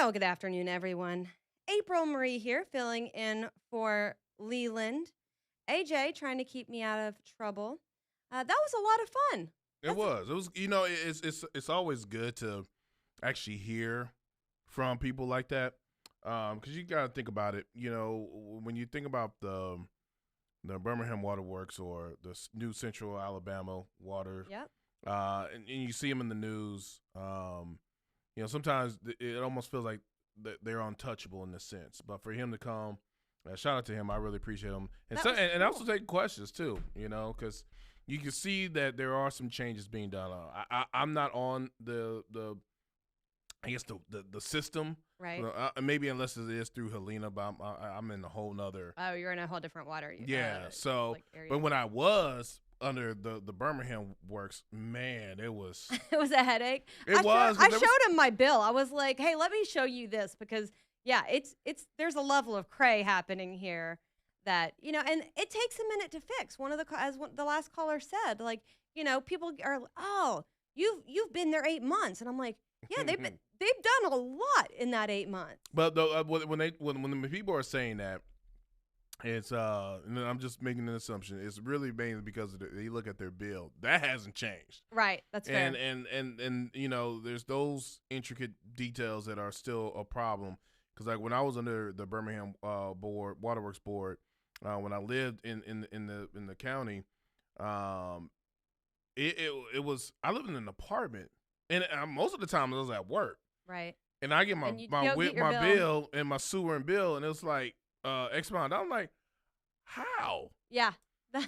Well, good afternoon, everyone. April Marie here, filling in for Leland. AJ trying to keep me out of trouble. That was a lot of fun. It That's was. It was. It's always good to actually hear from people like that, because you got to think about it. When you think about the Birmingham Water Works or the new Central Alabama Water, Yep. and you see them in the news. Sometimes it almost feels like they're untouchable in a sense. But for him to come, shout out to him. I really appreciate him, That was and cool. also take questions too. Because you can see that there are some changes being done. I'm not on the I guess the system. Right. Maybe unless it is through Helena, but I'm in a whole nother. Oh, you're in a whole different water. Yeah. So, Area. but when I was under the Birmingham Works, man, it was It was a headache. it was. I showed him my bill. I was like, "Hey, let me show you this because yeah, it's there's a level of cray happening here that and it takes a minute to fix. One of the the last caller said, like people are, oh, you've been there 8 months, and I'm like, yeah, they've done a lot in that 8 months. But when the people are saying that, it's and I'm just making an assumption. It's really mainly because they look at their bill that hasn't changed. Right, that's fair. And there's those intricate details that are still a problem. Because like when I was under the Birmingham Waterworks board, when I lived in the county, um, it was I lived in an apartment, and most of the time I was at work. Right. And I get my And you my go wi- get your my bill. bill and my sewer and bill, and it's like X amount. I'm like, how? Yeah,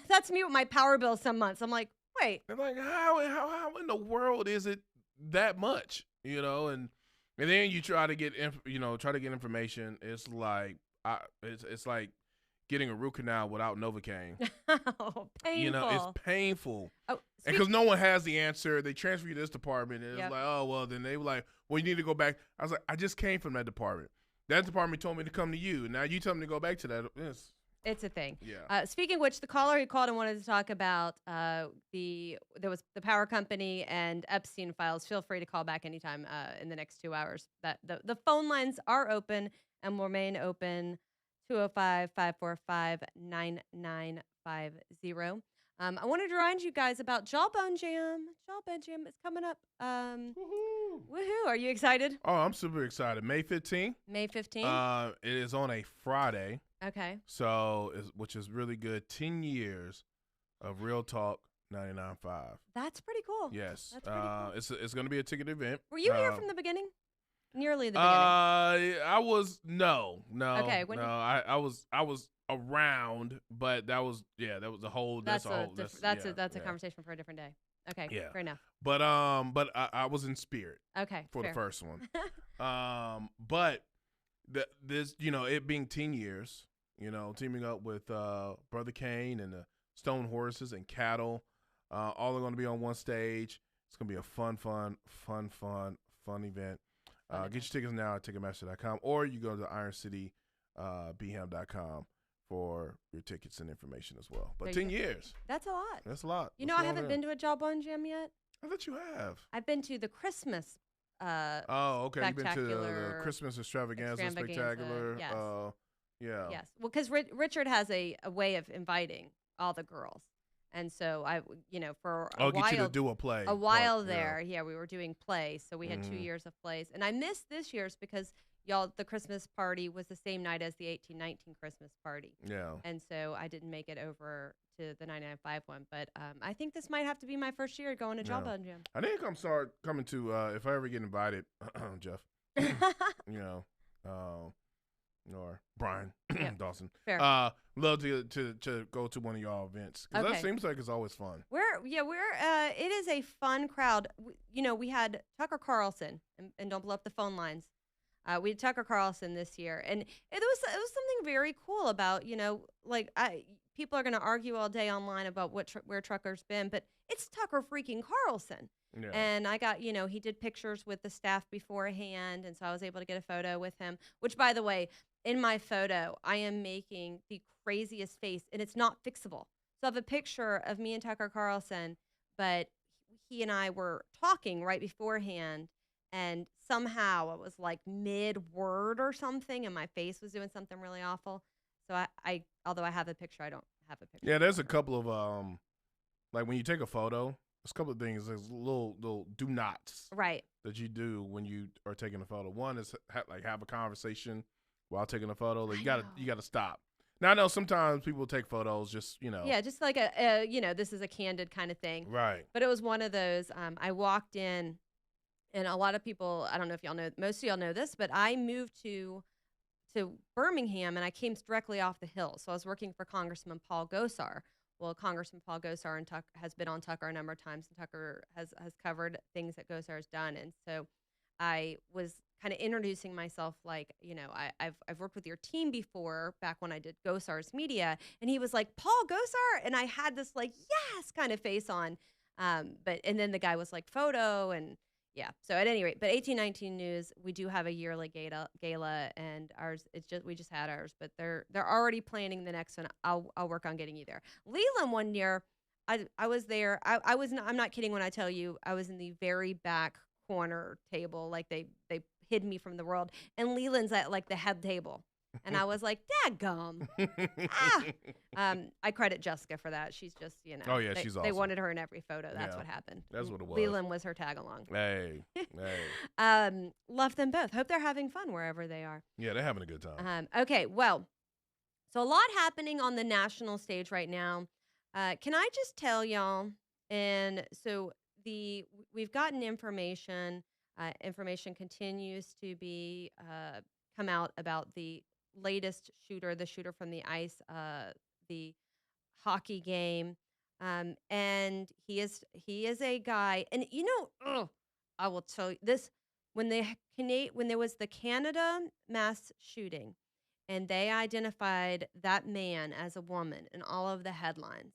that's me with my power bill some months. I'm like, wait. And like, how in the world is it that much? And then you try to get information. It's like it's like getting a root canal without Novocaine. Oh, painful. It's painful. Oh, Because no one has the answer. They transfer you to this department, and Yep. it's like, oh, well, then they were like, well, you need to go back. I was like, I just came from that department. That department told me to come to you. Now you tell me to go back to that. It's a thing. Yeah. Speaking of which, the caller who called and wanted to talk about there was the power company and Epstein files. Feel free to call back anytime in the next 2 hours. That the phone lines are open and will remain open. 205-545-9950. I wanted to remind you guys about Jawbone Jam. Jawbone Jam is coming up. Woohoo! Are you excited? Oh, I'm super excited. May 15th. May 15th. It is on a Friday. Okay. So, which is really good. 10 years of Real Talk 99.5. That's pretty cool. Yes. That's pretty cool. It's going to be a ticketed event. Were you here from the beginning? Nearly the beginning. I was no. Okay, no. I was around, but that was a whole. That's a a conversation for a different day. Okay. Yeah. Fair enough. But I was in spirit. Okay. For fair. the first one. But this it being 10 years, teaming up with Brother Kane and the Stone Horses and Cattle, all are going to be on one stage. It's going to be a fun event. Get your tickets now at Ticketmaster.com, or you go to IronCityBham.com for your tickets and information as well. But 10 years. That's a lot. That's a lot. I haven't been to a Jawbone Jam yet. I bet you have. I've been to the Christmas. Oh, okay. You've been to the spectacular Christmas extravaganza spectacular. Yes. Yeah. Yes. Well, because Richard has a way of inviting all the girls. And so for a while, get you to do a play. A while there, we were doing plays. So we had 2 Mhm. years of plays, and I missed this year's because the Christmas party was the same night as the 1819 Christmas party. Yeah. And so I didn't make it over to the 99.5 one, but I think this might have to be my first year going to Jawbone Jam. I think I'm start coming to if I ever get invited, Jeff. Or Brian Dawson. Fair. Love to go to one of y'all events because that seems like it's always fun. It is a fun crowd. We had Tucker Carlson, and don't blow up the phone lines. We had Tucker Carlson this year, and it was something very cool about people are going to argue all day online about where Tucker's been, but it's Tucker freaking Carlson. Yeah. And I got, he did pictures with the staff beforehand, and so I was able to get a photo with him, which, by the way, in my photo, I am making the craziest face, and it's not fixable. So I have a picture of me and Tucker Carlson, but he and I were talking right beforehand, and somehow it was like mid-word or something, and my face was doing something really awful. So I although I have a picture, I don't have a picture Yeah, there's a of her. couple of like when you take a photo, there's a couple of things. There's little do nots Right. that you do when you are taking a photo. One is like have a conversation while taking a photo. Like I you know. gotta stop. Now I know sometimes people take photos just Yeah, just like this is a candid kind of thing. right. But it was one of those. I walked in, and a lot of people, I don't know if y'all know, most of y'all know this, but I moved to Birmingham, and I came directly off the Hill. So I was working for Congressman Paul Gosar. Well, Congressman Paul Gosar has been on Tucker a number of times, and Tucker has covered things that Gosar has done. And so I was kind of introducing myself, like, I've worked with your team before, back when I did Gosar's media, and he was like, Paul Gosar, and I had this like yes kind of face on, and then the guy was like photo and. Yeah. So at any rate, but 1819 News, we do have a yearly gala, and ours we just had ours, but they're already planning the next one. I'll work on getting you there. Leland one year, I was there. I was not, I'm not kidding when I tell you I was in the very back corner table, like they hid me from the world, and Leland's at like the head table, and I was like, "Dadgum." Ah. I credit Jessica for that. She's just, Oh yeah, they, she's they awesome. wanted her in every photo. That's Yeah, what happened. that's what it was. Leland was her tag along. Hey, hey. Love them both. Hope they're having fun wherever they are. Yeah, they're having a good time. Okay, well, so a lot happening on the national stage right now. Can I just tell y'all? And so we've gotten information. Information continues to be come out about the latest shooter, the shooter from the the hockey game. And he is a guy, and ugh, I will tell you this: when there was the Canada mass shooting, and they identified that man as a woman in all of the headlines,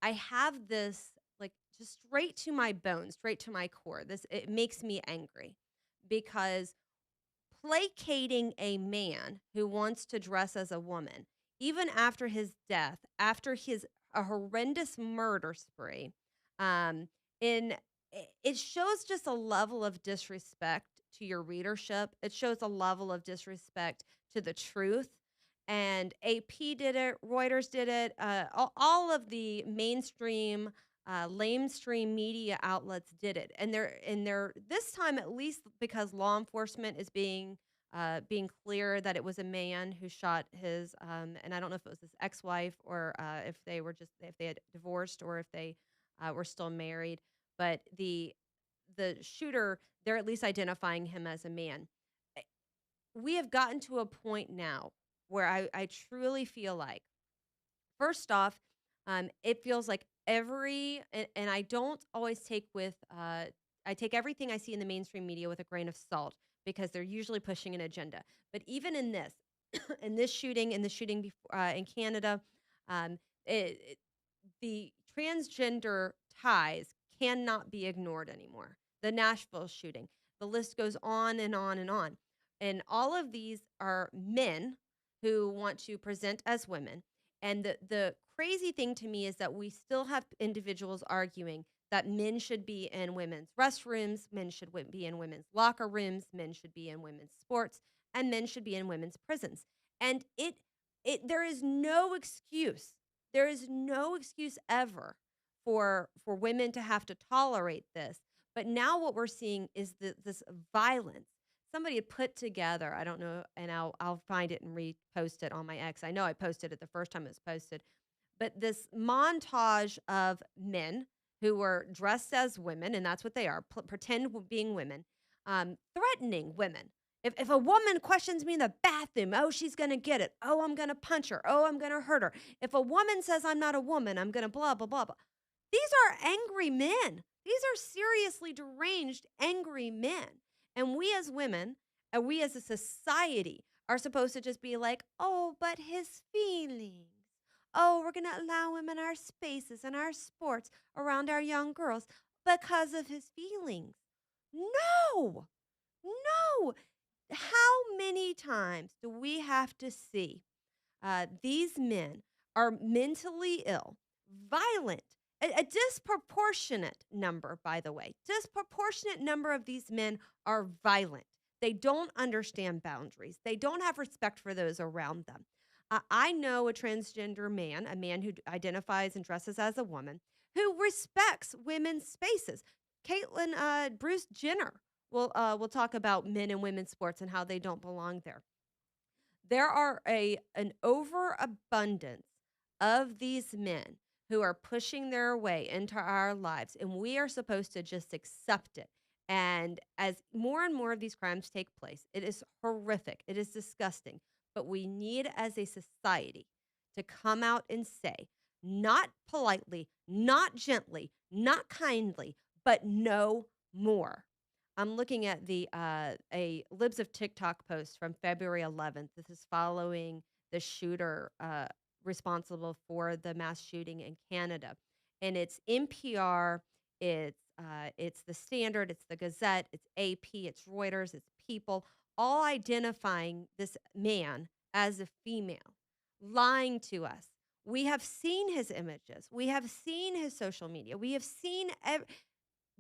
I have this like just straight to my bones, straight to my core. This it makes me angry because placating a man who wants to dress as a woman, even after his death, after his a horrendous murder spree, um, in it shows just a level of disrespect to your readership. It shows a level of disrespect to the truth. And AP did it, Reuters did it, all of the mainstream lamestream media outlets did it, and they're this time, at least because law enforcement is being clear that it was a man who shot his and I don't know if it was his ex-wife, or if they had divorced, or if they were still married, but the shooter, they're at least identifying him as a man. Eh, we have gotten to a point now where I truly feel like, first off, it feels like and I don't always take I take everything I see in the mainstream media with a grain of salt, because they're usually pushing an agenda. But even in this, in the shooting before, in Canada, um, the transgender ties cannot be ignored anymore. The Nashville shooting, the list goes on and on and on. And all of these are men who want to present as women. And the crazy thing to me is that we still have individuals arguing that men should be in women's restrooms, men should be in women's locker rooms, men should be in women's sports, and men should be in women's prisons. And there is no excuse. There is no excuse ever for women to have to tolerate this. But now what we're seeing is this violence. Somebody had put together, I don't know, and I'll find it and repost it on my X. I know I posted it the first time it was posted, but this montage of men who were dressed as women, and that's what they are, being women, threatening women. If a woman questions me in the bathroom, oh, she's going to get it. Oh, I'm going to punch her. Oh, I'm going to hurt her. If a woman says I'm not a woman, I'm going to blah, blah, blah, blah. These are angry men. These are seriously deranged, angry men. And we as women, and we as a society, are supposed to just be like, oh, but his feelings. Oh, we're going to allow him in our spaces and our sports around our young girls because of his feelings. No, no. How many times do we have to see these men are mentally ill, violent, A disproportionate number, by the way, disproportionate number of these men are violent. They don't understand boundaries. They don't have respect for those around them. I know a transgender man, a man who identifies and dresses as a woman, who respects women's spaces. Caitlin, Bruce Jenner will talk about men and women's sports and how they don't belong there. There are an overabundance of these men who are pushing their way into our lives, and we are supposed to just accept it. And as more and more of these crimes take place, it is horrific. It is disgusting. But we need, as a society, to come out and say, not politely, not gently, not kindly, but no more. I'm looking at a Libs of TikTok post from February 11th. This is following the shooter responsible for the mass shooting in Canada, and it's NPR, it's the Standard, it's the Gazette, it's AP, it's Reuters, it's People, all identifying this man as a female, lying to us. We have seen his images. We have seen his social media. We have seen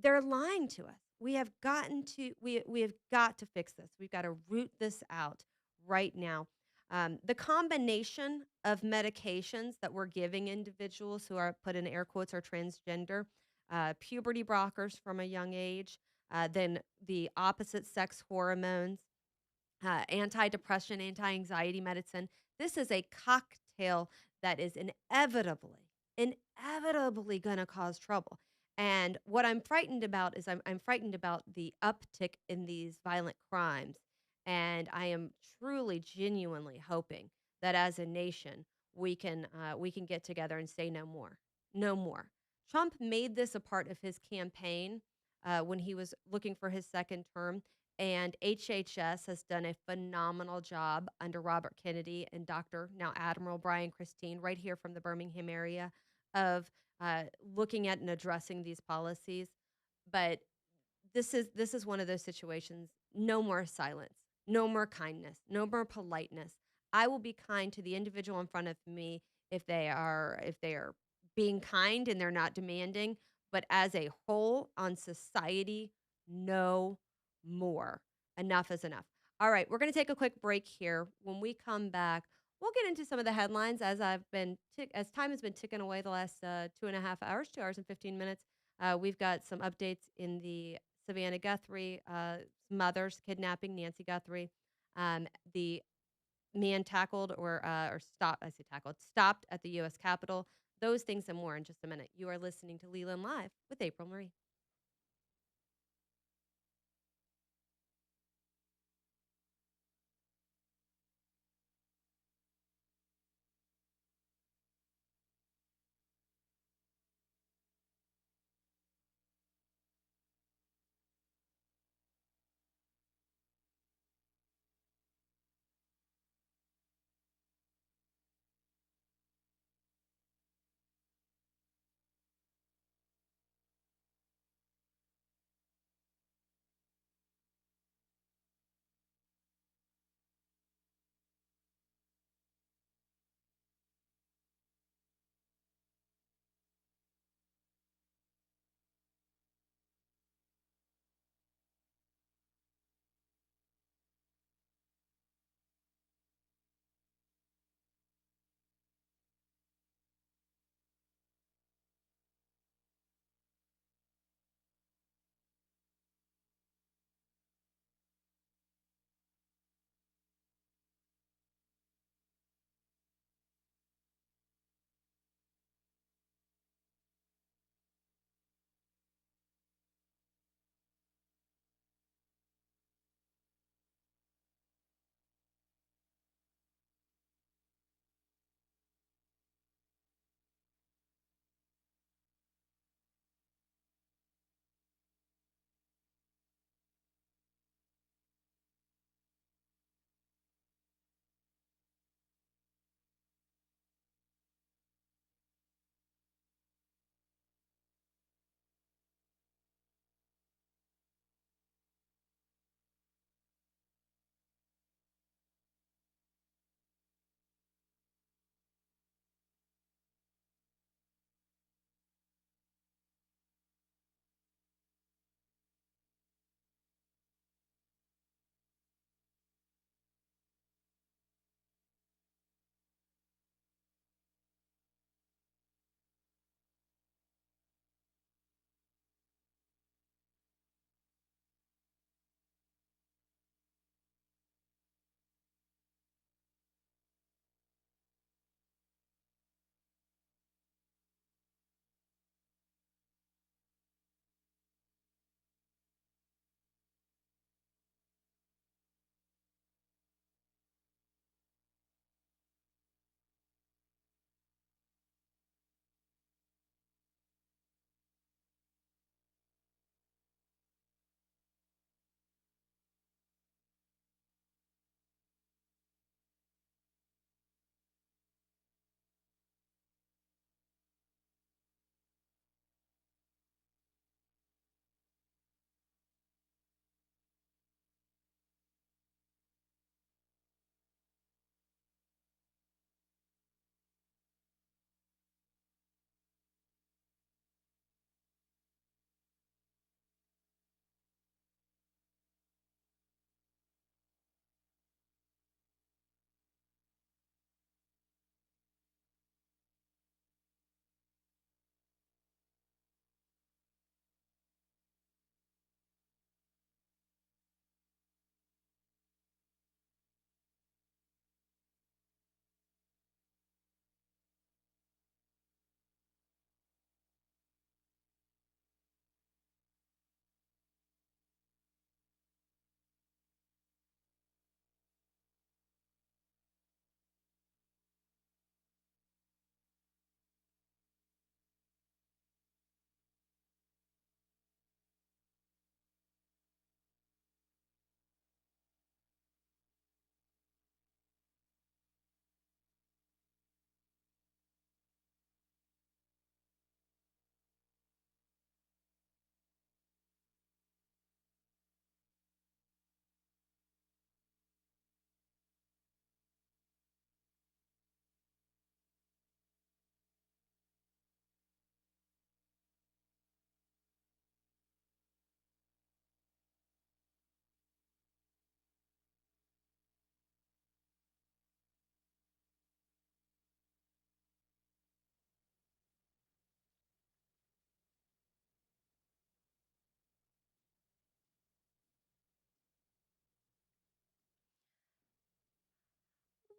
they're lying to us. We have got to fix this. We've got to root this out right now. The combination of medications that we're giving individuals who are put in air quotes are transgender, puberty blockers from a young age, then the opposite sex hormones, antidepressant, anti-anxiety medicine. This is a cocktail that is inevitably going to cause trouble. And what I'm frightened about is I'm frightened about the uptick in these violent crimes. And I am truly, genuinely hoping that as a nation we can get together and say no more, no more. Trump made this a part of his campaign when he was looking for his second term. And HHS has done a phenomenal job under Robert Kennedy and Dr. now Admiral Brian Christine, right here from the Birmingham area, of looking at and addressing these policies. But this is one of those situations. No more silence, no more kindness, no more politeness. I will be kind to the individual in front of me if they are being kind and they're not demanding. But as a whole on society, no more. Enough is enough. All right, we're going to take a quick break here. When we come back, we'll get into some of the headlines as time has been ticking away the last 2.5 hours, 2 hours and 15 minutes. We've got some updates in the Savannah Guthrie mother's kidnapping, Nancy Guthrie, the man tackled or stopped. I say tackled, stopped at the U.S. Capitol. Those things and more in just a minute. You are listening to Leland Live with April Marie.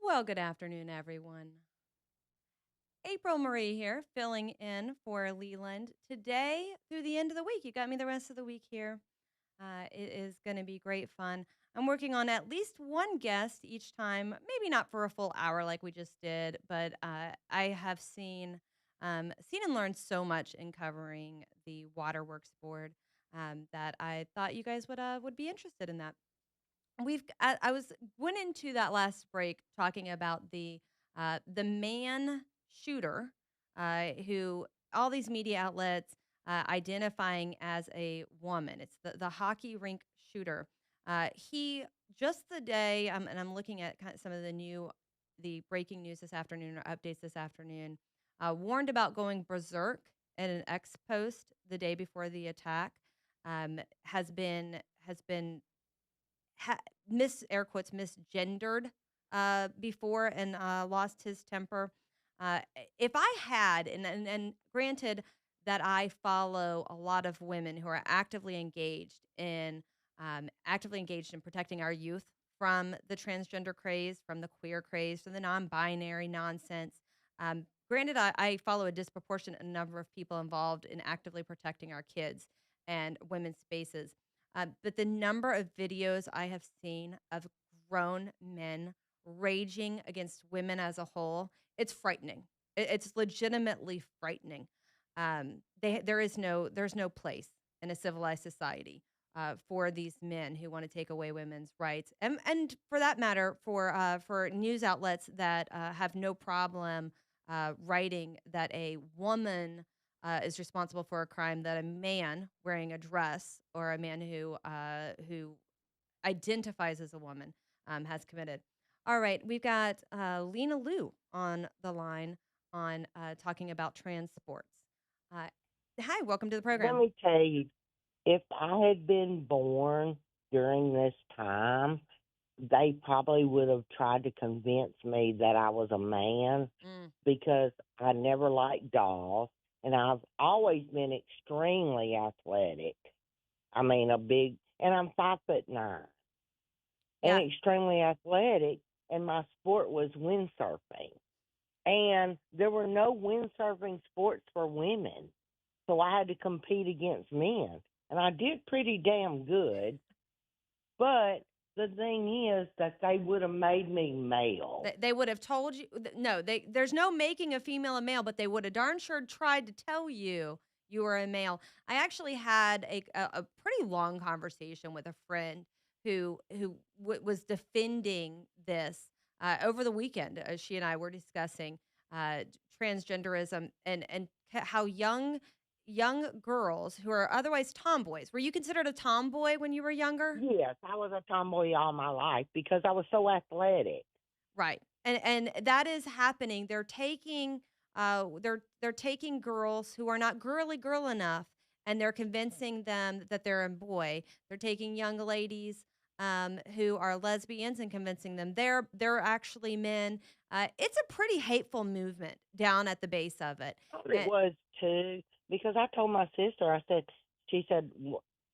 Well, good afternoon, everyone. April Marie here, filling in for Leland today through the end of the week. You got me the rest of the week here. It is going to be great fun. I'm working on at least one guest each time, maybe not for a full hour like we just did, but I have seen and learned so much in covering the Waterworks board that I thought you guys would be interested in that. I was went into that last break talking about the man shooter who all these media outlets identifying as a woman. It's the hockey rink shooter. He just the day, and I'm looking at kind of some of the breaking news this afternoon or updates this afternoon. Warned about going berserk at an X post the day before the attack. Has been ha- air quotes misgendered before and lost his temper. If I had, and granted that I follow a lot of women who are actively engaged in protecting our youth from the transgender craze, from the queer craze, from the non-binary nonsense. Granted, I follow a disproportionate number of people involved in actively protecting our kids and women's spaces. But the number of videos I have seen of grown men raging against women as a whole, it's frightening. It's legitimately frightening. There's no place in a civilized society for these men who want to take away women's rights, and for that matter, for news outlets that have no problem writing that a woman is responsible for a crime that a man wearing a dress or a man who identifies as a woman has committed. All right, we've got Lena Lou on the line on talking about trans sports. Uh, Hi, welcome to the Let program. me tell you, if I had been born during this time, they probably would have tried to convince me that I was a man Mm, because I never liked dolls and I've always been extremely athletic. I mean, and I'm 5'9" yeah, and extremely athletic, and my sport was windsurfing. And there were no windsurfing sports for women. So I had to compete against men. And I did pretty damn good. But the thing is that they would have made me male. they would have told you. No, there's no making a female a male, but they would have darn sure tried to tell you you were a male. I actually had a pretty long conversation with a friend was defending this over the weekend. She and I were discussing uh, transgenderism and how young girls who are otherwise tomboys. Were you considered a tomboy when you were younger? Yes, I was a tomboy all my life because I was so athletic. Right. And that is happening. They're taking girls who are not girl enough and they're convincing them that they're a boy. They're taking young ladies who are lesbians and convincing them they're actually men. It's a pretty hateful movement down at the base of it. I thought it And was too because I told my sister, she said,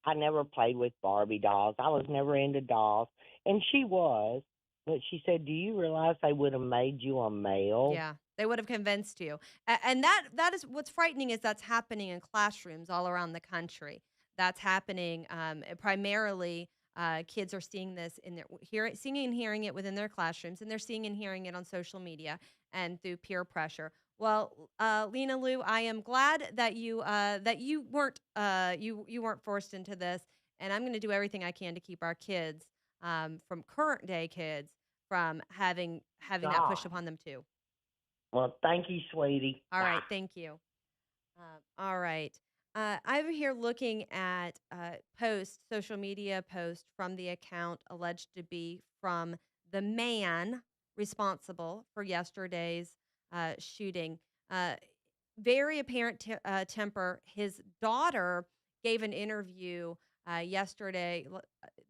I never played with Barbie dolls. I was never into dolls. And she was. But she said, do you realize they would have made you a male? yeah, they would have convinced you. And that is what's frightening is that's happening in classrooms all around the country. That's happening primarily. Kids are seeing this in seeing and hearing it within their classrooms, and they're seeing and hearing it on social media and through peer pressure. Well, Lena Lou, I am glad that you weren't forced into this, and I'm going to do everything I can to keep our kids from current day kids from having that pushed God. upon them too. Well, thank you, sweetie. All Bye. right, thank you. All right. I'm here looking at social media post from the account alleged to be from the man responsible for yesterday's shooting. Uh, Very apparent temper. His daughter gave an interview yesterday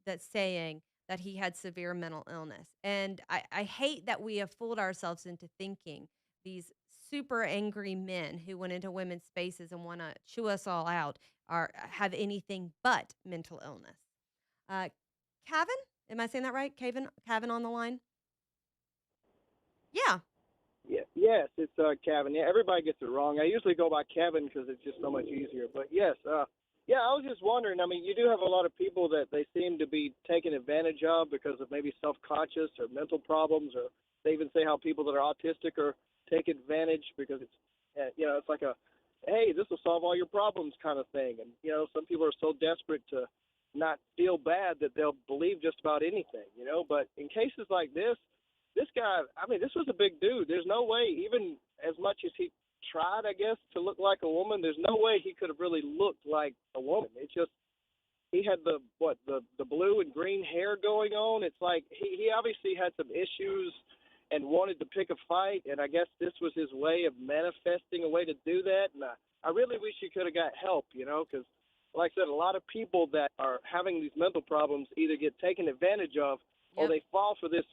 that's saying that he had severe mental illness. And I hate that we have fooled ourselves into thinking these super angry men who went into women's spaces and want to chew us all out have anything but mental illness. Uh, Kevin, am I saying that right? Kevin on the line. Yeah. Yes, it's Kevin. Yeah, everybody gets it wrong. I usually go by Kevin because it's just so much easier. But yes, yeah, I was just wondering. I mean, you do have a lot of people that they seem to be taken advantage of because of maybe self-conscious or mental problems, or they even say how people that are autistic are take advantage because it's, it's like a, hey, this will solve all your problems kind of thing. And some people are so desperate to not feel bad that they'll believe just about anything. But in cases like this guy, I mean, this was a big dude. There's no way, even as much as he tried, I guess, to look like a woman, there's no way he could have really looked like a woman. It's just he had the blue and green hair going on. It's like he obviously had some issues and wanted to pick a fight, and I guess this was his way of manifesting a way to do that. And I really wish he could have got help, because like I said, a lot of people that are having these mental problems either get taken advantage of or Yep. they fall for this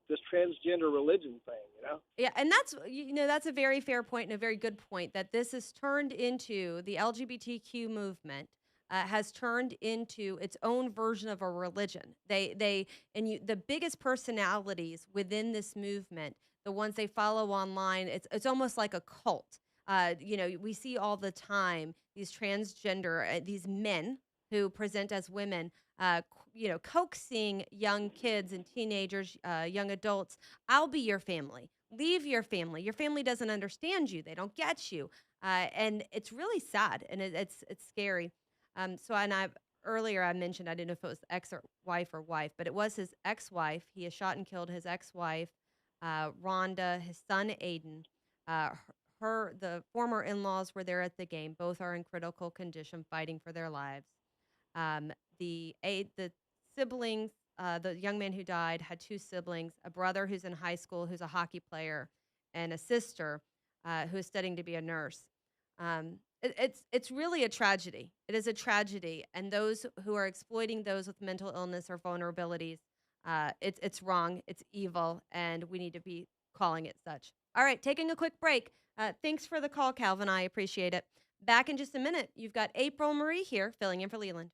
this transgender religion thing. Yeah, and that's a very fair point and a very good point that this has turned into the LGBTQ movement has turned into its own version of a religion. The biggest personalities within this movement, the ones they follow online, it's almost like a cult. We see all the time these transgender these men who present as women, coaxing young kids and teenagers, young adults. I'll be your family. Leave your family. Your family doesn't understand you. They don't get you. And it's really sad and it's scary. Earlier I mentioned I didn't know if it was ex or wife, but it was his ex-wife. He has shot and killed his ex-wife, Rhonda, his son Aiden. Uh, the former in-laws were there at the game. Both are in critical condition, fighting for their lives. Um, the siblings, the young man who died had two siblings, a brother who's in high school, who's a hockey player, and a sister who is studying to be a nurse. It's really a tragedy. It is a tragedy, and those who are exploiting those with mental illness or vulnerabilities, it's wrong, it's evil, and we need to be calling it such. All right, taking a quick break. Thanks for the call, Calvin. I appreciate it. Back in just a minute. You've got April Marie here filling in for Leland.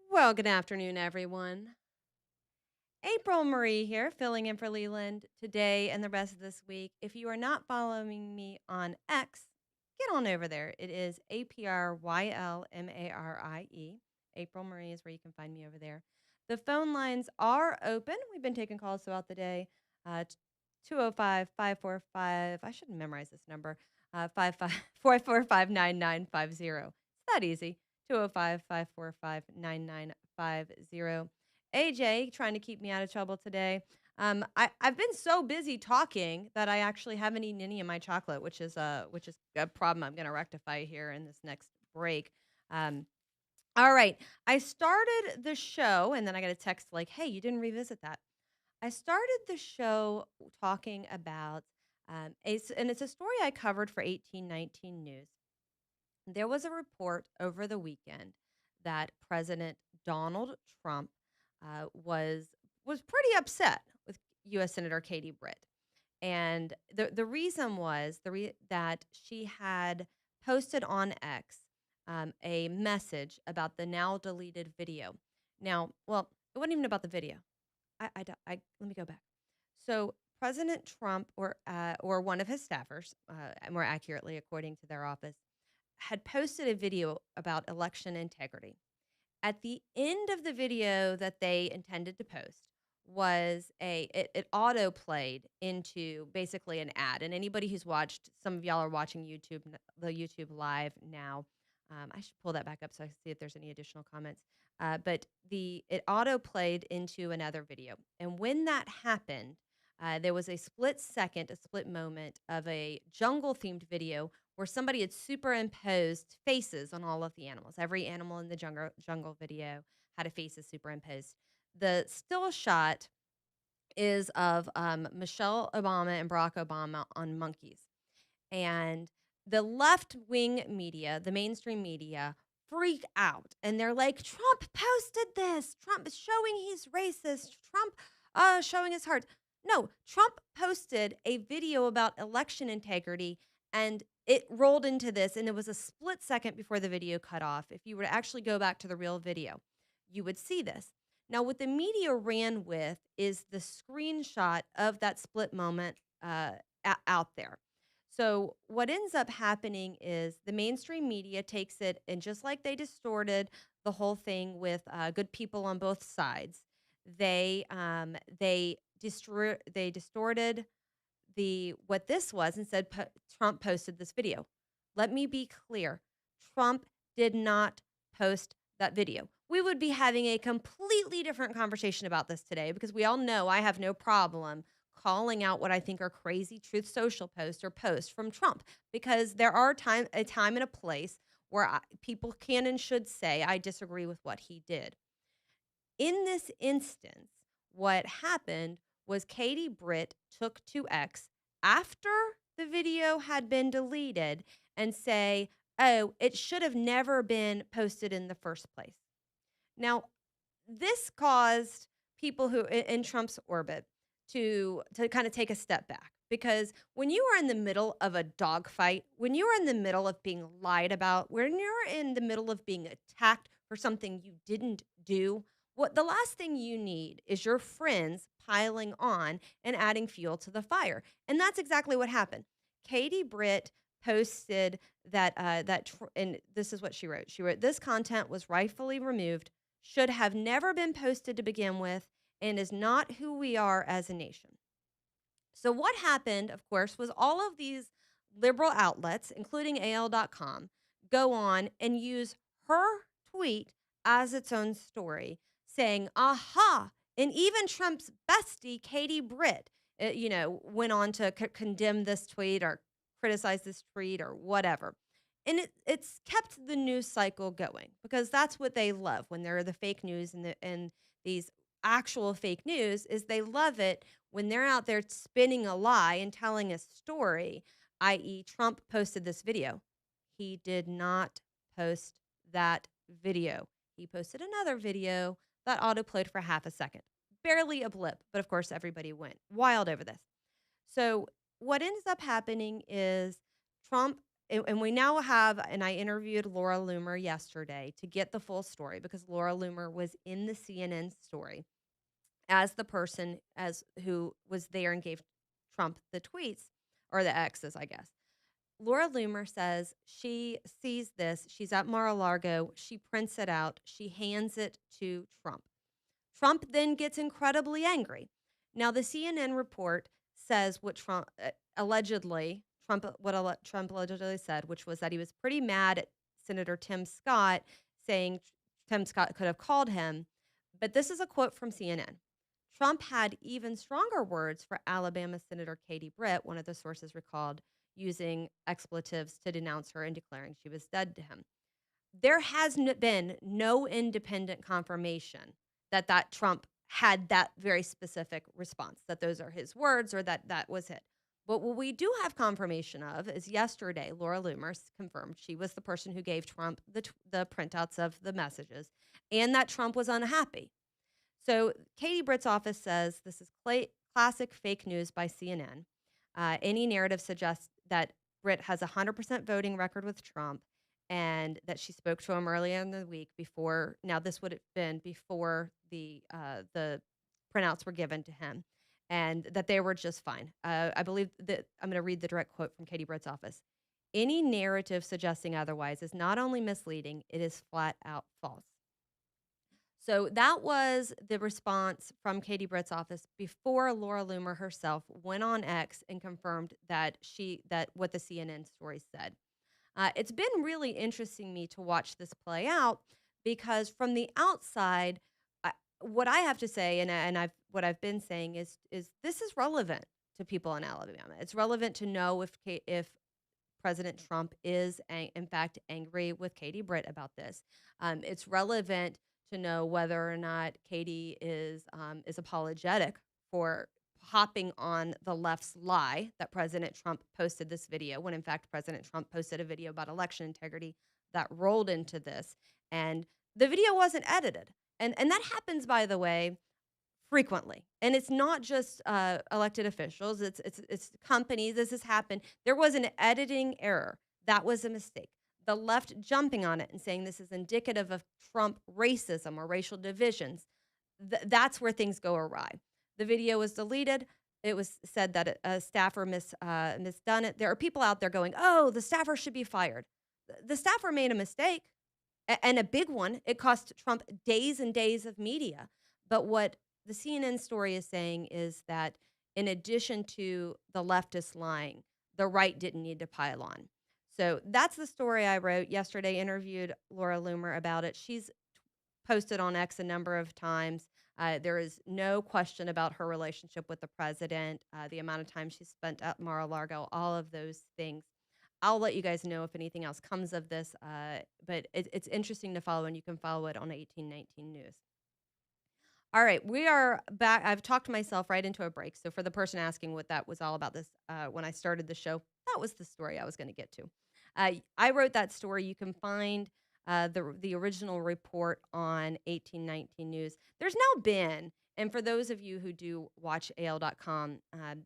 Well, good afternoon, everyone. April Marie here, filling in for Leland today and the rest of this week. If you are not following me on X, get on over there. It is APRYLMARIE. April Marie is where you can find me over there. The phone lines are open. We've been taking calls throughout the day. 205 545. I should memorize this number. 445 It's that easy. 205 545 9950. AJ trying to keep me out of trouble today. I've been so busy talking that I actually haven't eaten any of my chocolate, which is a problem I'm going to rectify here in this next break. Um, all right, I started the show, and then I got a text like, "Hey, you didn't revisit that." I started the show talking about and it's a story I covered for 1819 News. There was a report over the weekend that President Donald Trump was pretty upset with U.S. Senator Katie Britt, and the reason was that she had posted on X a message about the now deleted video. Now, well, it wasn't even about the video. Let me go back. So President Trump, or one of his staffers, more accurately, according to their office, had posted a video about election integrity. At the end of the video that they intended to post was it auto played into basically an ad. And anybody who's watched, some of y'all are watching the YouTube live now. I should pull that back up so I can see if there's any additional comments. But it auto played into another video, and when that happened, there was a split moment of a jungle themed video where somebody had superimposed faces on all of the animals. Every animal in the jungle video had a faces superimposed. The still shot is of Michelle Obama and Barack Obama on monkeys. And the left wing media, the mainstream media, freak out. And they're like, Trump posted this. Trump is showing he's racist. Trump showing his heart. No, Trump posted a video about election integrity, and it rolled into this, and it was a split second before the video cut off. If you were to actually go back to the real video, you would see this. Now, what the media ran with is the screenshot of that split moment out there. So what ends up happening is the mainstream media takes it, and just like they distorted the whole thing with good people on both sides, they distorted what this was and said Trump posted this video. Let me be clear. Trump did not post that video. We would be having a completely different conversation about this today, because we all know I have no problem calling out what I think are crazy Truth Social posts or posts from Trump, because there are a time and a place where people can and should say I disagree with what he did. In this instance, what happened was Katie Britt took to X after the video had been deleted and say, oh, it should have never been posted in the first place. Now, this caused people who in Trump's orbit to kind of take a step back, because when you are in the middle of a dogfight, when you are in the middle of being lied about, when you're in the middle of being attacked for something you didn't do, what the last thing you need is your friends piling on and adding fuel to the fire. And that's exactly what happened. Katie Britt posted that and this is what she wrote. She wrote, "This content was rightfully removed, should have never been posted to begin with, and is not who we are as a nation." So what happened, of course, was all of these liberal outlets, including AL.com, go on and use her tweet as its own story, saying, aha, and even Trump's bestie, Katie Britt, went on to condemn this tweet or criticize this tweet or whatever. And it's kept the news cycle going, because that's what they love when they're the fake news and these actual fake news is they love it when they're out there spinning a lie and telling a story, i.e. Trump posted this video. He did not post that video. He posted another video that autoplayed for half a second. Barely a blip, but of course everybody went wild over this. So what ends up happening is Trump and we now have, and I interviewed Laura Loomer yesterday to get the full story because Laura Loomer was in the CNN story as the person as who was there and gave Trump the tweets or the X's, I guess. Laura Loomer says she sees this. She's at Mar-a-Lago. She prints it out. She hands it to Trump. Trump then gets incredibly angry. Now, the CNN report says what Trump Trump allegedly said, which was that he was pretty mad at Senator Tim Scott, saying Tim Scott could have called him. But this is a quote from CNN. Trump had even stronger words for Alabama Senator Katie Britt, one of the sources recalled, using expletives to denounce her and declaring she was dead to him. There has been no independent confirmation that Trump had that very specific response, that those are his words or that was it. But what we do have confirmation of is yesterday, Laura Loomer confirmed she was the person who gave Trump the printouts of the messages and that Trump was unhappy. So Katie Britt's office says this is classic fake news by CNN. Any narrative suggests that Britt has a 100% voting record with Trump and that she spoke to him earlier in the week before. Now, this would have been before the printouts were given to him, and that they were just fine. I believe that I'm going to read the direct quote from Katie Britt's office. Any narrative suggesting otherwise is not only misleading, it is flat out false. So that was the response from Katie Britt's office before Laura Loomer herself went on X and confirmed that what the CNN story said. It's been really interesting me to watch this play out because from the outside, what I have to say, and what I've been saying is this is relevant to people in Alabama. It's relevant to know if President Trump is in fact angry with Katie Britt about this. It's relevant to know whether or not Katie is apologetic for hopping on the left's lie that President Trump posted this video, when in fact President Trump posted a video about election integrity that rolled into this. And the video wasn't edited. And that happens, by the way, frequently. And it's not just elected officials, it's companies. This has happened. There was an editing error. That was a mistake. The left jumping on it and saying this is indicative of Trump racism or racial divisions, that's where things go awry. The video was deleted. It was said that a staffer misdone it. There are people out there going, oh, the staffer should be fired. The staffer made a mistake, and a big one. It cost Trump days and days of media. But what the CNN story is saying is that in addition to the leftists lying, the right didn't need to pile on. So that's the story I wrote yesterday, interviewed Laura Loomer about it. She's posted on X a number of times. There is no question about her relationship with the president, the amount of time she spent at Mar-a-Lago, all of those things. I'll let you guys know if anything else comes of this, but it's interesting to follow, and you can follow it on 1819 News. All right, we are back. I've talked myself right into a break. So for the person asking what that was all about this, when I started the show, that was the story I was going to get to. I wrote that story. You can find the original report on 1819 News. There's now been, and for those of you who do watch AL.com,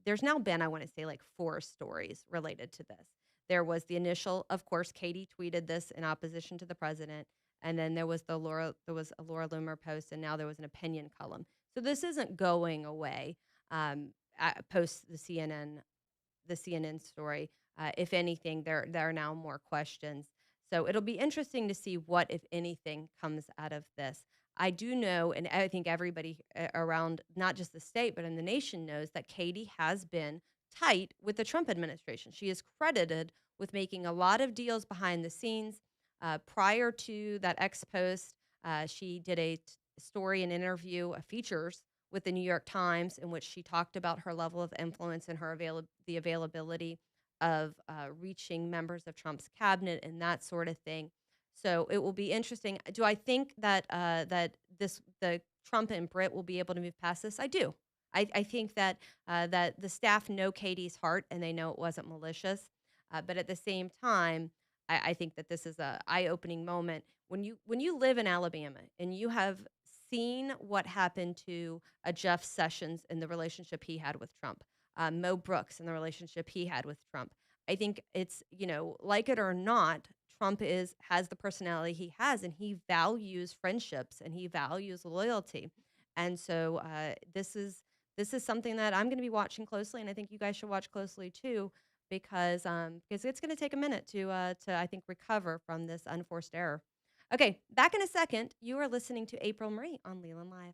there's now been, I want to say, like 4 stories related to this. There was the initial, of course, Katie tweeted this in opposition to the president, and then there was a Laura Loomer post, and now there was an opinion column. So this isn't going away. Post the CNN story. If anything, there are now more questions. So it'll be interesting to see what, if anything, comes out of this. I do know, and I think everybody around, not just the state, but in the nation knows that Katie has been tight with the Trump administration. She is credited with making a lot of deals behind the scenes. Prior to that X post, she did a story and interview, features with the New York Times, in which she talked about her level of influence and the availability of reaching members of Trump's cabinet and that sort of thing. So it will be interesting. Do I think that the Trump and Britt will be able to move past this? I do. I think that the staff know Katie's heart and they know it wasn't malicious. But at the same time, I think that this is a eye-opening moment when you live in Alabama and you have seen what happened to Jeff Sessions and the relationship he had with Trump, Mo Brooks and the relationship he had with Trump. I think it's, like it or not, Trump has the personality he has, and he values friendships and he values loyalty. And so this is something that I'm going to be watching closely, and I think you guys should watch closely too, because it's going to take a minute to I think recover from this unforced error. Okay, back in a second. You are listening to April Marie on Leland Live.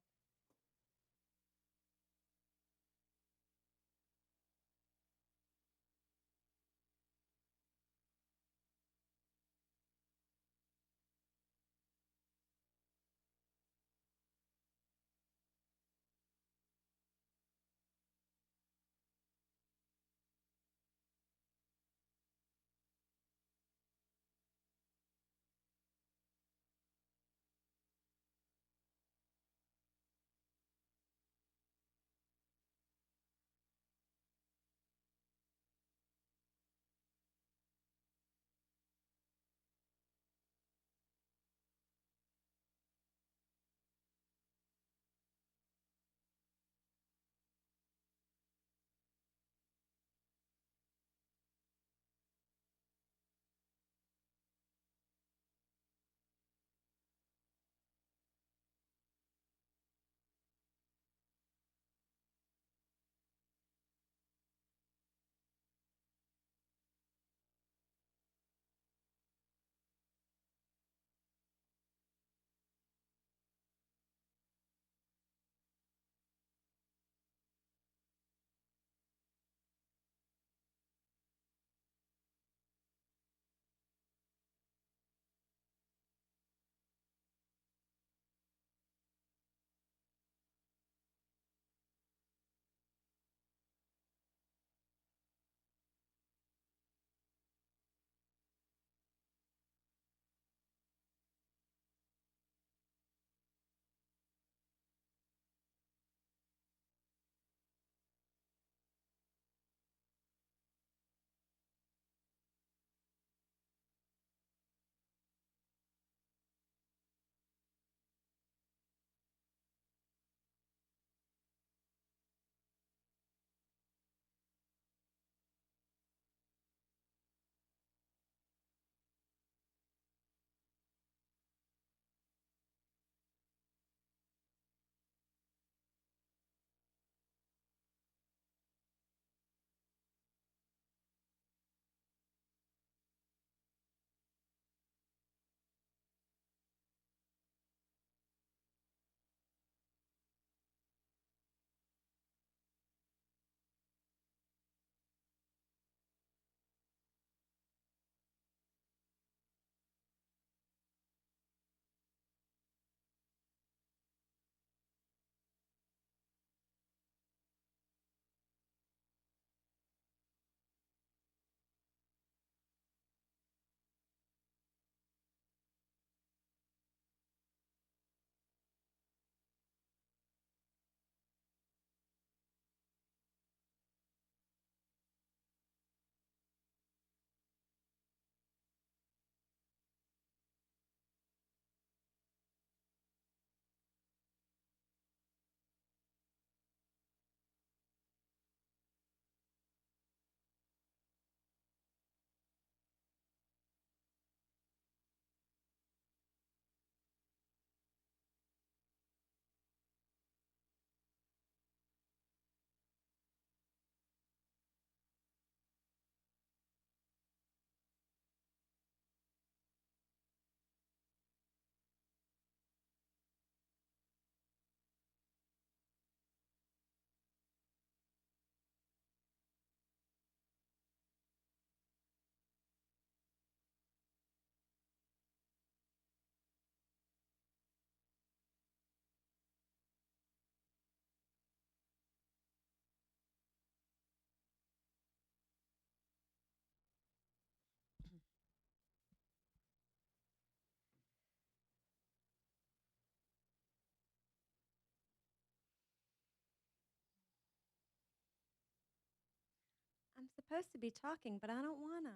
I'm supposed to be talking, but I don't wanna.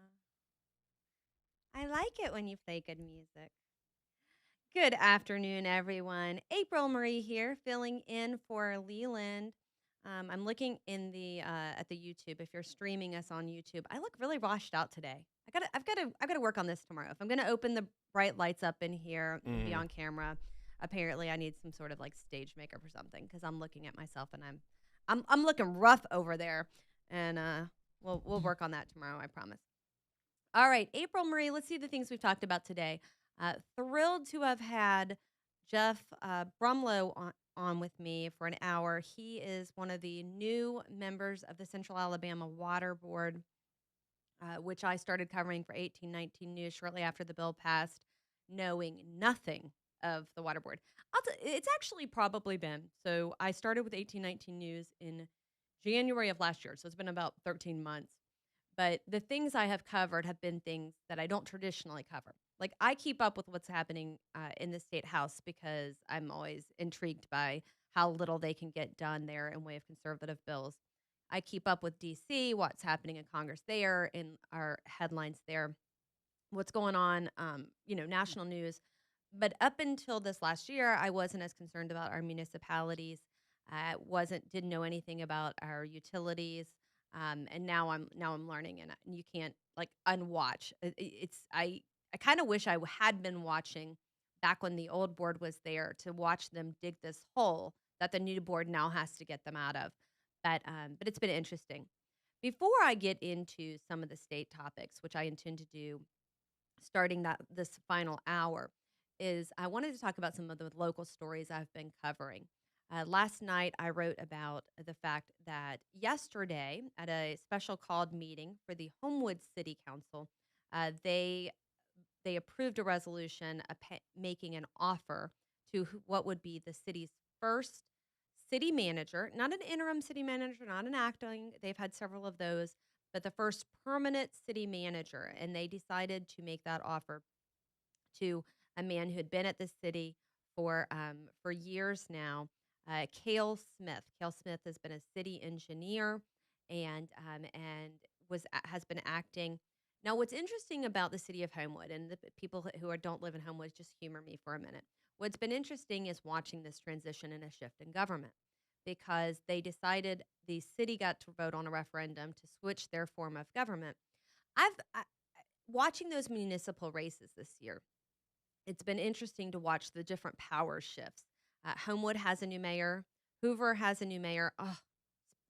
I like it when you play good music. Good afternoon, everyone. April Marie here, filling in for Leland. I'm looking in the at the YouTube. If you're streaming us on YouTube, I look really washed out today. I've got to work on this tomorrow. If I'm going to open the bright lights up in here and be Mm. on camera, apparently I need some sort of like stage makeup or something because I'm looking at myself and I'm looking rough over there. And we'll work on that tomorrow. I promise. All right, April Marie. Let's see the things we've talked about today. Thrilled to have had Jeff Brumlow on with me for an hour. He is one of the new members of the Central Alabama Water Board, which I started covering for 1819 News shortly after the bill passed, knowing nothing of the Water Board. It's actually probably been. So I started with 1819 News in January of last year. So it's been about 13 months. But the things I have covered have been things that I don't traditionally cover. Like I keep up with what's happening in the state house because I'm always intrigued by how little they can get done there in way of conservative bills. I keep up with DC, what's happening in Congress there, in our headlines there, what's going on, national news. But up until this last year, I wasn't as concerned about our municipalities. I didn't know anything about our utilities. And now I'm learning, and you can't like unwatch. I kind of wish I had been watching back when the old board was there to watch them dig this hole that the new board now has to get them out of. But it's been interesting. Before I get into some of the state topics, which I intend to do starting this final hour, is I wanted to talk about some of the local stories I've been covering. Last night, I wrote about the fact that yesterday, at a special called meeting for the Homewood City Council, they approved a resolution making an offer to what would be the city's first city manager, not an interim city manager, not an acting. They've had several of those, but the first permanent city manager. And they decided to make that offer to a man who had been at the city for years now, Cale Smith. Cale Smith has been a city engineer and has been acting. Now, what's interesting about the city of Homewood, and the people don't live in Homewood, just humor me for a minute. What's been interesting is watching this transition and a shift in government because the city got to vote on a referendum to switch their form of government. Watching those municipal races this year, it's been interesting to watch the different power shifts. Homewood has a new mayor. Hoover has a new mayor. Oh,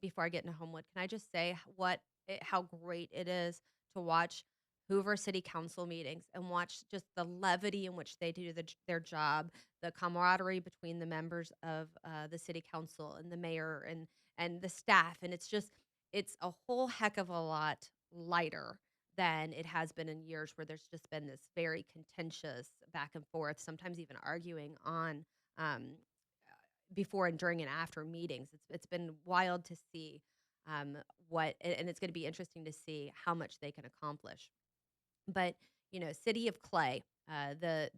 before I get into Homewood, can I just say how great it is to watch Hoover City Council meetings and watch just the levity in which they do their job, the camaraderie between the members of the city council and the mayor and the staff, and it's a whole heck of a lot lighter than it has been in years where there's just been this very contentious back and forth, sometimes even arguing on um, before and during and after meetings. It's been wild to see and it's going to be interesting to see how much they can accomplish. But City of Clay, the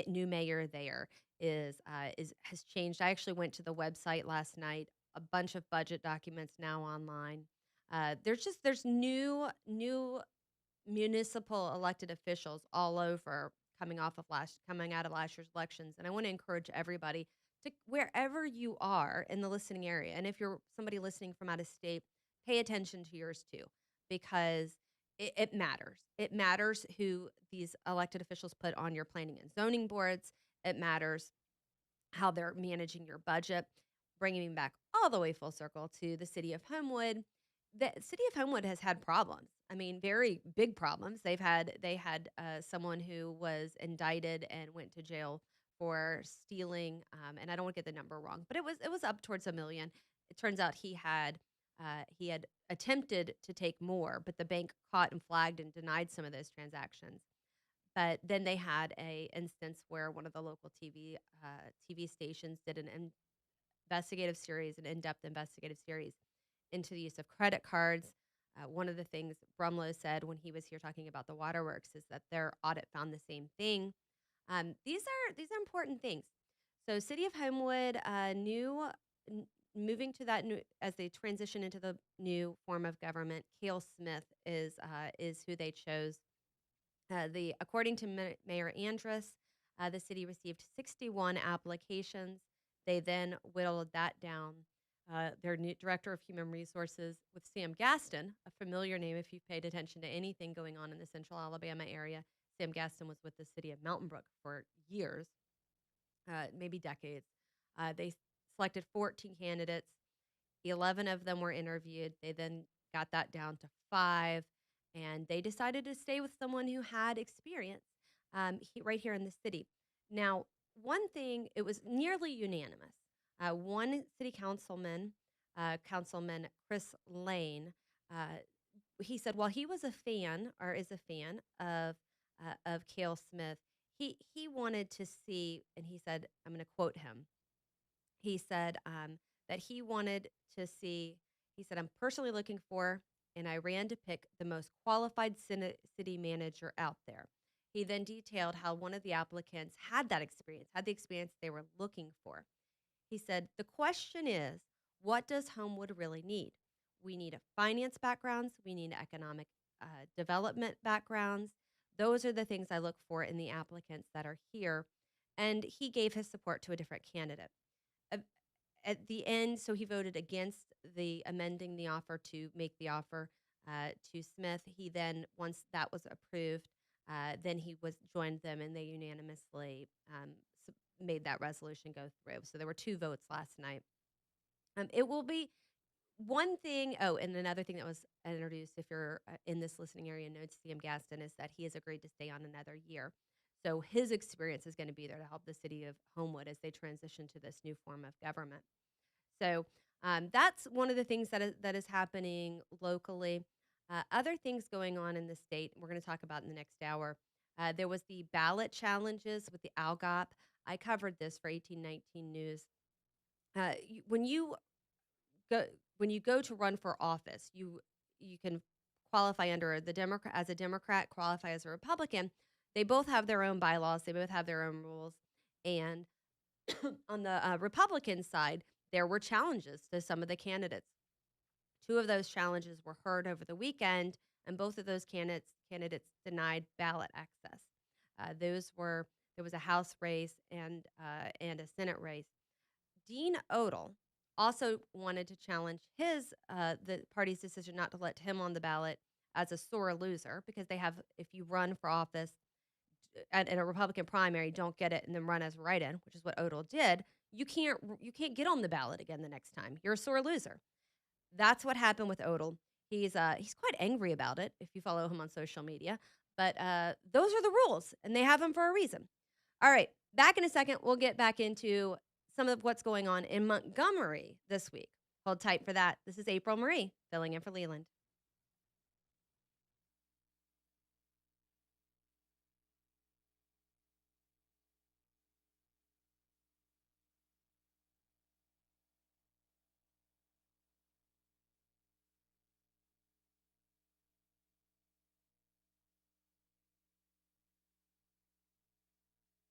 new mayor there has changed. I actually went to the website last night. A bunch of budget documents now online. There's new municipal elected officials all over coming out of last year's elections, and I want to encourage everybody to wherever you are in the listening area, and if you're somebody listening from out of state, pay attention to yours too, because it matters. It matters who these elected officials put on your planning and zoning boards. It matters how they're managing your budget. Bringing me back all the way full circle to the city of Homewood. The city of Homewood has had problems. I mean, very big problems. They had someone who was indicted and went to jail for stealing, and I don't want to get the number wrong, but it was up towards $1 million. It turns out he had attempted to take more, but the bank caught and flagged and denied some of those transactions. But then they had a instance where one of the local TV stations did an in-depth investigative series into the use of credit cards. One of the things Brumlow said when he was here talking about the waterworks is that their audit found the same thing. These are important things. So, City of Homewood, moving to that new as they transition into the new form of government. Cale Smith is who they chose. According to Mayor Andrus, the city received 61 applications. They then whittled that down their new director of human resources, with Sam Gaston, a familiar name if you've paid attention to anything going on in the central Alabama area. Sam Gaston was with the city of Mountain Brook for years, maybe decades. They selected 14 candidates. 11 of them were interviewed. They then got that down to 5, and they decided to stay with someone who had experience right here in the city. Now, one thing, it was nearly unanimous. One city councilman, Councilman Chris Lane, uh, he said, while he was a fan or is a fan of Cale Smith, he wanted to see, and he said, I'm going to quote him. He said that he wanted to see, he said, I'm personally looking for, and I ran to pick the most qualified city manager out there. He then detailed how one of the applicants had that experience, had the experience they were looking for. He said, the question is, what does Homewood really need? We need a finance backgrounds. We need economic development backgrounds. Those are the things I look for in the applicants that are here. And he gave his support to a different candidate. Uh, At the end, so he voted against the amending the offer to make the offer to Smith. He then, once that was approved, then he joined them, and they unanimously made that resolution go through. So there were 2 votes last night. It will be one thing. Oh, and another thing that was introduced, if you're in this listening area and know Sam Gaston, is that he has agreed to stay on another year. So his experience is going to be there to help the city of Homewood as they transition to this new form of government. So that's one of the things that is happening locally. Other things going on in the state, we're going to talk about in the next hour. There was the ballot challenges with the ALGOP. I covered this for 1819 News. When you go to run for office, you can qualify under the Democrat as a Democrat, qualify as a Republican. They both have their own bylaws. They both have their own rules. And on the Republican side, there were challenges to some of the candidates. 2 of those challenges were heard over the weekend, and both of those candidates denied ballot access. There was a House race and a Senate race. Dean Odle also wanted to challenge the party's decision not to let him on the ballot as a sore loser, because they have, if you run for office in a Republican primary, don't get it, and then run as write-in, which is what Odle did, you can't get on the ballot again the next time. You're a sore loser. That's what happened with Odle. He's quite angry about it if you follow him on social media. But those are the rules, and they have them for a reason. All right, back in a second, we'll get back into some of what's going on in Montgomery this week. Hold tight for that. This is April Marie filling in for Leland.